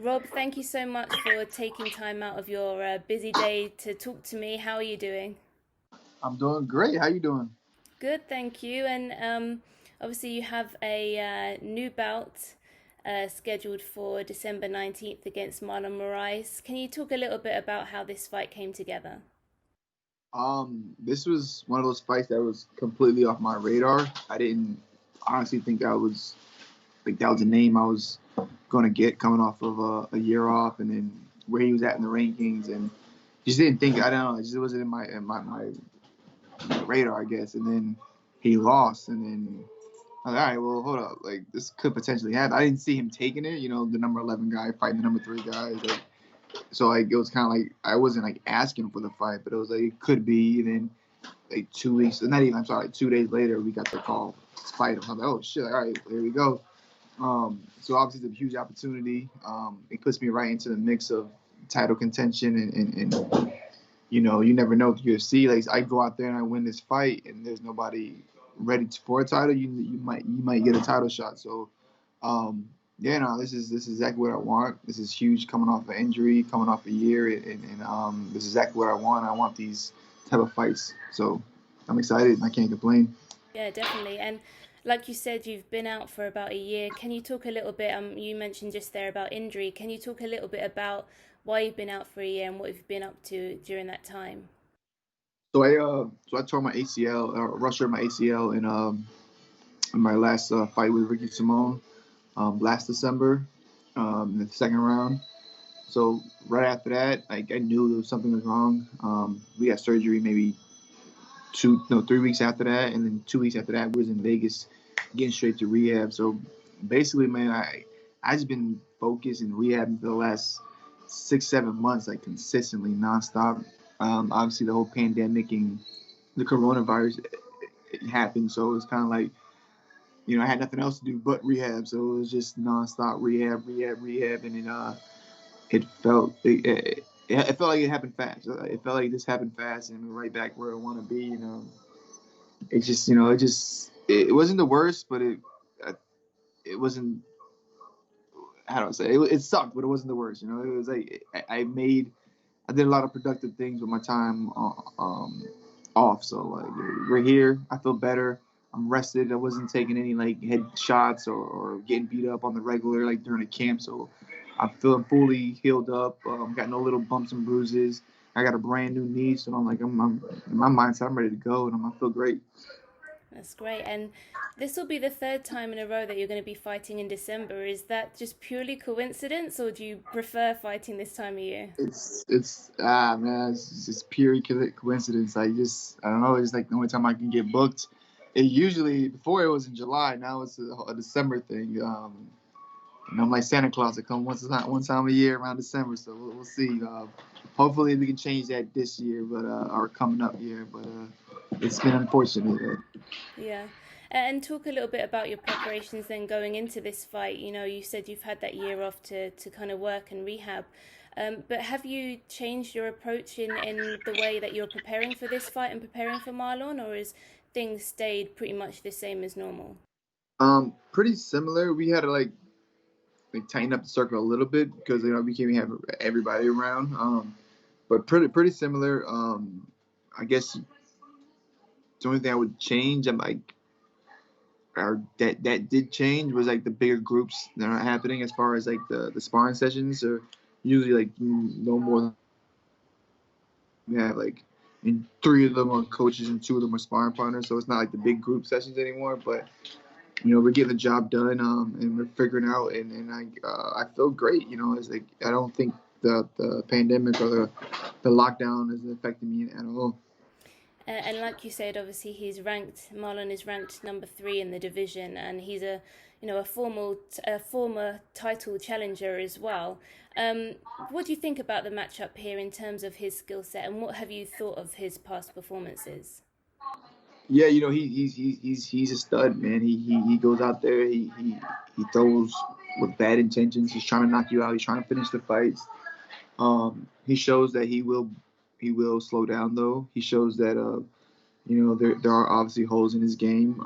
Rob, thank you so much for taking time out of your busy day to talk to me. How are you doing? I'm doing great. How you doing? Good, thank you. And obviously, you have a new bout scheduled for December 19th against Marlon Moraes. Can you talk a little bit about how this fight came together? This was one of those fights that was completely off my radar. I didn't honestly think that was a name I was going to get coming off of a year off, and then where he was at in the rankings, and just didn't think. I don't know. It just wasn't in my radar, I guess. And then he lost, and then I was like, all right, well, hold up, like this could potentially happen. I didn't see him taking it. The number 11 guy fighting the number 3 guy. So like it was kind of like I wasn't like asking for the fight, but it was like it could be. And then like 2 weeks, not even, I'm sorry, like 2 days later, we got the call to fight him. I was like, oh shit, all right, here we go. So obviously it's a huge opportunity. It puts me right into the mix of title contention, and you never know with UFC. Like I go out there and I win this fight, and there's nobody ready for a title. You might get a title shot. So yeah, no, this is exactly what I want. This is huge, coming off an injury, coming off a year, and this is exactly what I want. I want these type of fights. So I'm excited, and I can't complain. Yeah, definitely. And like you said, you've been out for about a year. Can you talk a little bit? You mentioned just there about injury. Can you talk a little bit about why you've been out for a year and what you've been up to during that time? So I tore my ACL, ruptured my ACL in my last fight with Ricky Simone last December, in the second round. So right after that, like I knew there was something was wrong. We got surgery maybe 3 weeks after that, and then 2 weeks after that, we was in Vegas, getting straight to rehab. So basically, man, I just been focused in rehab for the last 6 7 months, like consistently nonstop. Obviously, the whole pandemic and the coronavirus it happened, so it was kind of like I had nothing else to do but rehab. So it was just nonstop rehab, and it felt like it happened fast. It felt like this happened fast, and we're right back where I want to be. It wasn't the worst, but it wasn't. How do I say it sucked, but it wasn't the worst. It was like I did a lot of productive things with my time off. So like we're here. I feel better. I'm rested. I wasn't taking any like head shots or getting beat up on the regular like during the camp. So I'm feeling fully healed up. Got no little bumps and bruises. I got a brand new knee, so I'm in my mindset. I'm ready to go, and I feel great. That's great. And this will be the third time in a row that you're going to be fighting in December. Is that just purely coincidence, or do you prefer fighting this time of year? It's man, it's just pure coincidence. I don't know. It's like the only time I can get booked. It usually before it was in July. Now it's a December thing. I'm like Santa Claus. I come one time a year around December. So we'll see. Hopefully we can change that this year, but or coming up year. But it's been unfortunate. Yeah. And talk a little bit about your preparations then going into this fight. You said you've had that year off to kind of work and rehab. But have you changed your approach in the way that you're preparing for this fight and preparing for Marlon, or has things stayed pretty much the same as normal? Pretty similar. We had to like tighten up the circle a little bit because we can't have everybody around. But pretty similar. I guess the only thing I would change, I'm like, or that did change was like the bigger groups that are happening as far as like the sparring sessions are usually like no more. We have like, and 3 of them are coaches and 2 of them are sparring partners, so it's not like the big group sessions anymore. But we're getting the job done, and we're figuring out, and I feel great. It's like I don't think the pandemic or the lockdown is affecting me at all. And like you said, obviously Marlon is ranked number 3 in the division, and he's a former title challenger as well. Um, what do you think about the matchup here in terms of his skill set, and what have you thought of his past performances? Yeah, he's a stud, man. He goes out there, he throws with bad intentions. He's trying to knock you out. He's trying to finish the fights. He shows that he will slow down though. He shows that there are obviously holes in his game.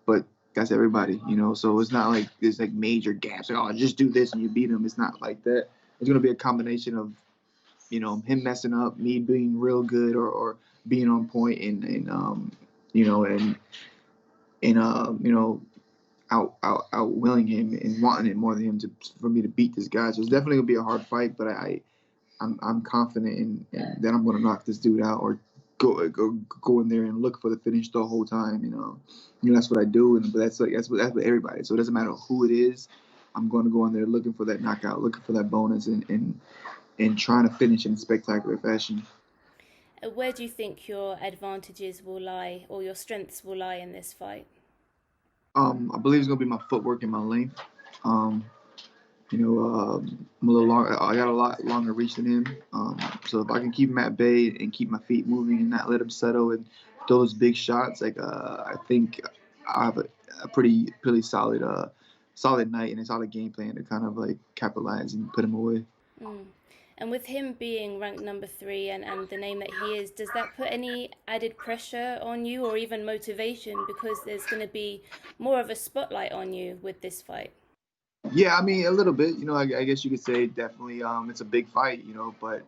But That's everybody, So it's not like there's like major gaps. Like, oh, just do this and you beat him. It's not like that. It's gonna be a combination of him messing up, me being real good, or being on point, and you know, and outwilling him and wanting it more than him for me to beat this guy. So it's definitely gonna be a hard fight, but I'm confident in that I'm gonna knock this dude out or go in there and look for the finish the whole time. That's what I do, but that's what everybody. So it doesn't matter who it is. I'm going to go in there looking for that knockout, looking for that bonus, and trying to finish in spectacular fashion. Where do you think your advantages will lie or your strengths will lie in this fight? I believe it's gonna be my footwork and my length. Um, I'm a little long. I got a lot longer reach than him. So if I can keep him at bay and keep my feet moving and not let him settle and those big shots, I think I have a pretty solid night and a solid game plan to kind of like capitalize and put him away. Mm. And with him being ranked number 3 and the name that he is, does that put any added pressure on you or even motivation because there's going to be more of a spotlight on you with this fight? Yeah, I mean a little bit. I guess you could say definitely. It's a big fight, but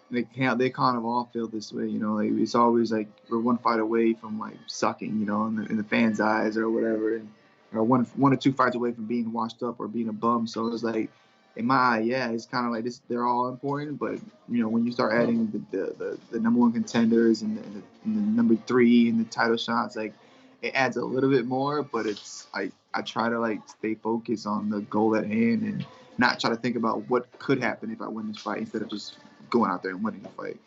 they kind of all feel this way. Like it's always like we're one fight away from like sucking, in the fans' eyes or whatever, or one or two fights away from being washed up or being a bum. So it's like, in my eye, yeah, it's kind of like this. They're all important, but when you start adding the number one contenders and the number 3 and the title shots, like it adds a little bit more. But it's I try to like stay focused on the goal at hand and not try to think about what could happen if I win this fight instead of just going out there and winning the fight.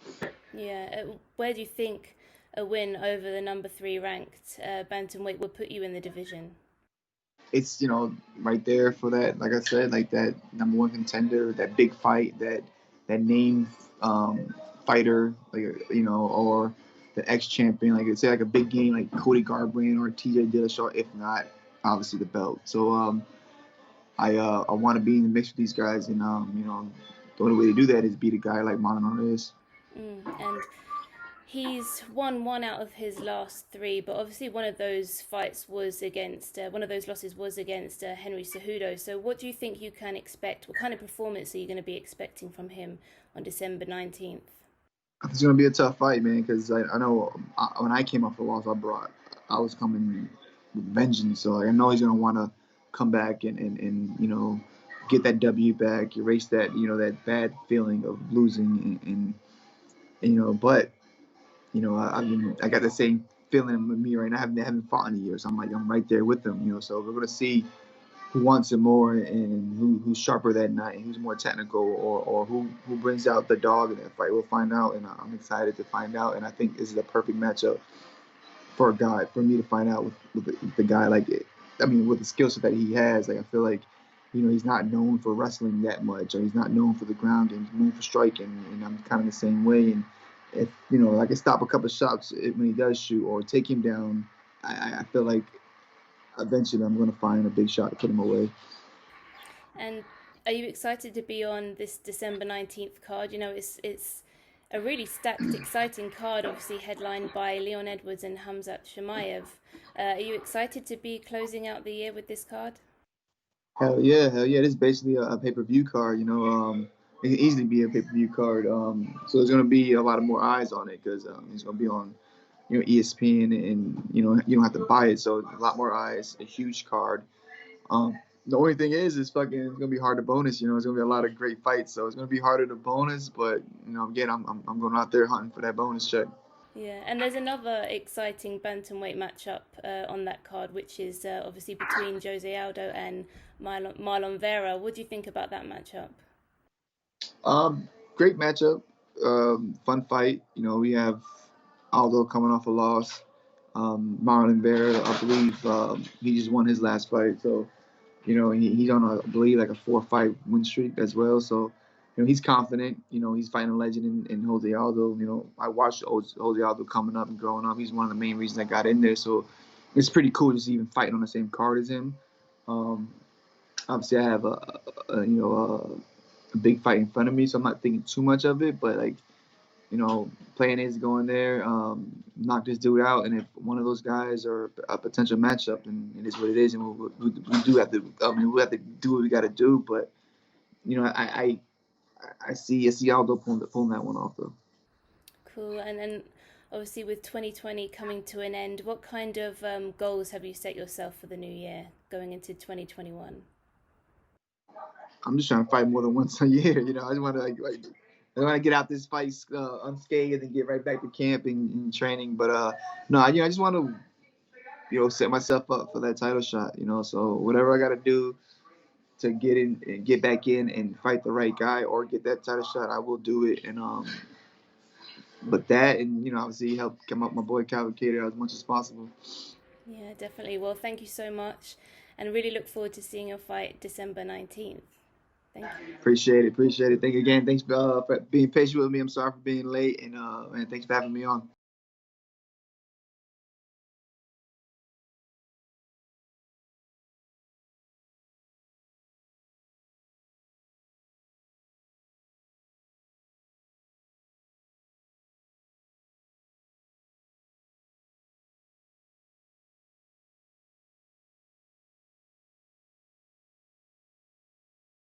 Yeah. Where do you think a win over the number 3 ranked bantamweight would put you in the division? It's right there for that. Like I said, like that number one contender, that big fight, that name fighter, like or the ex champion, like say like a big game like Cody Garbrandt or T.J. Dillashaw. If not, obviously the belt. So I want to be in the mix with these guys, and the only way to do that is beat a guy like Marlon Moraes. And he's won 1 out of his last 3, but obviously one of those fights was against, one of those losses was against Henry Cejudo. So what do you think you can expect? What kind of performance are you going to be expecting from him on December 19th? It's gonna be a tough fight, man, because I know when I came off the loss, I was coming with vengeance. So like, I know he's gonna want to come back and get that W back, erase that that bad feeling of losing, and but I got the same feeling with me right now. I haven't fought in a year, so I'm right there with them. So we're gonna see who wants it more and who's sharper that night, who's more technical, or who brings out the dog in that fight. We'll find out, and I'm excited to find out. And I think this is a perfect matchup for a guy, for me to find out with the guy like it. I mean, with the skill set that he has, like I feel like he's not known for wrestling that much, or he's not known for the ground game. He's known for striking, and I'm kind of the same way. And if I can stop a couple of shots when he does shoot or take him down, I feel like eventually I'm going to find a big shot to put him away. And are you excited to be on this December 19th card? It's a really stacked, exciting card, obviously headlined by Leon Edwards and Khamzat Chimaev. Are you excited to be closing out the year with this card? Hell yeah, hell yeah. This is basically a pay-per-view card, it can easily be a pay-per-view card. So there's going to be a lot of more eyes on it because it's going to be on, ESPN, and you don't have to buy it, so a lot more eyes, a huge card. The only thing is fucking it's gonna be hard to bonus. It's gonna be a lot of great fights, so it's gonna be harder to bonus. But again, I'm going out there hunting for that bonus check. Yeah, and there's another exciting bantamweight matchup on that card, which is obviously between Jose Aldo and Marlon Vera. What do you think about that matchup? Great matchup, fun fight. We have Aldo coming off a loss. Marlon Vera, I believe, he just won his last fight, so he's on I believe like a 4-fight win streak as well. So he's confident. He's fighting a legend in Jose Aldo. I watched Jose Aldo coming up and growing up. He's one of the main reasons I got in there. So it's pretty cool just even fighting on the same card as him. Um, Obviously, I have a big fight in front of me, so I'm not thinking too much of it. But like plan is going there, knock this dude out, and if one of those guys are a potential matchup, then it is what it is, and we do have to. I mean, we have to do what we got to do, but I see Aldo pulling that one off though. Cool. And then obviously with 2020 coming to an end, what kind of goals have you set yourself for the new year going into 2021? I'm just trying to fight more than once a year. I just want to I want to get out this fight unscathed and get right back to camp and training. But no, I just want to set myself up for that title shot. So whatever I got to do to get in and get back in and fight the right guy or get that title shot, I will do it. And but that and obviously help come up my boy Calvin Cater as much as possible. Yeah, definitely. Well, thank you so much, and really look forward to seeing your fight December 19th. Thank you. Appreciate it. Thank you again. Thanks for being patient with me. I'm sorry for being late, and thanks for having me on.